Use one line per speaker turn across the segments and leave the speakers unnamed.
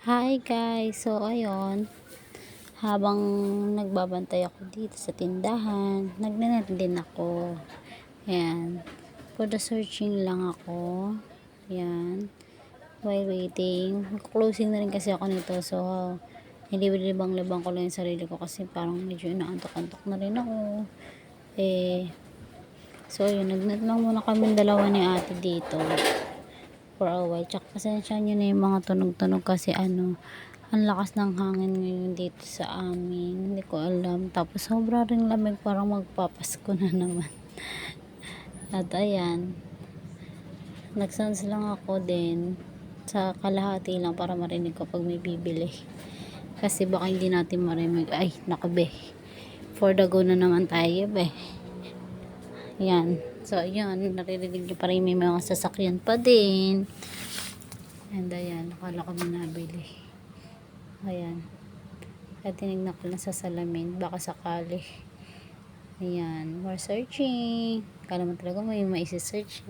Hi guys! So ayun, habang nagbabantay ako dito sa tindahan, nagnanet din ako. Ayan, for the searching lang ako. Ayan, while waiting. Closing na rin kasi ako nito, so nilibang-libang ko lang yung sarili ko kasi parang medyo inaantok-antok na rin ako. So yun, nagnet lang muna kami dalawa ni ate dito for a while. Tsaka pasensya nyo na yung mga tunog-tunog kasi ang lakas ng hangin ngayon dito sa amin. Hindi ko alam. Tapos sobra ring lamig, parang magpapasko na naman. At ayan, nagsounds lang ako din sa kalahati lang para marinig ko pag may bibili. Kasi baka hindi natin marinig. Ay, nakabe. For the go na naman tayo, be. Yan. So, ayan. Naririnig nyo pa rin may mga sasakyan pa din. And ayan. Nakala ko may nabili. Ayan. At tinignan ko lang sa salamin. Baka sakali. Ayan. More searching. Kala mo talaga may maisi-search.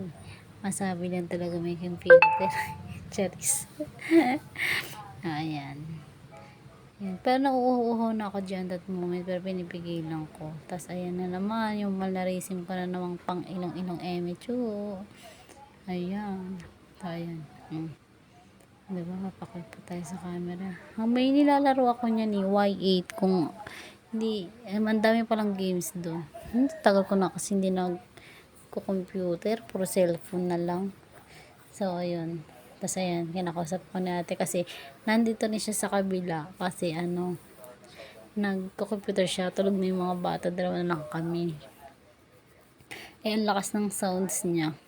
Masabi lang talaga may computer. Charis. Ayan. Yan. Pero nauuho na ako dyan that moment, pero pinipigilan ko. Tapos ayan na naman, yung malnarisim ko na namang pang ilong-ilong emecho. Ayan. Ayan. Diba, mapakal po tayo sa camera. May nilalaro ako niya ni Y8 kung hindi, ang dami palang games doon. Tagal ko na kasi hindi nag-computer, puro cellphone na lang. So, ayun. Tapos ayan, kinakausap ko na ate kasi nandito rin siya sa kabila kasi nagko-computer siya, tulog na yung mga bata, dalawa na lang kami. Ang lakas ng sounds niya.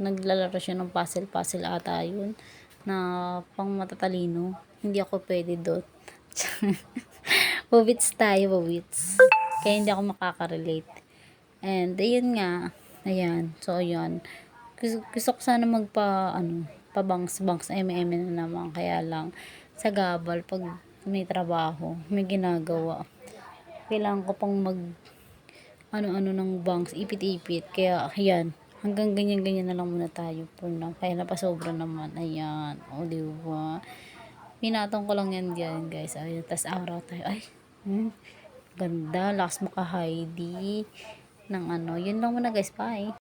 Naglalaro siya ng puzzle ata yun na pang matatalino. Hindi ako pwede doon. Bubits tayo, bubits. Kaya hindi ako makaka-relate. And ayun nga, ayan. So ayan. Gusto ko sana pabangs-bangs na naman, kaya lang sa gabal pag may trabaho, may ginagawa, kailangan ko pang ano ng bangs, ipit-ipit, kaya ayan, hanggang ganyan na lang muna tayo for now, kaya napasobra naman. Ayan, o diba, pinatong ko lang yan dyan guys. Ayan, tas araw tayo, ay ganda, lakas mo ka Heidi ng yun lang muna guys, bye.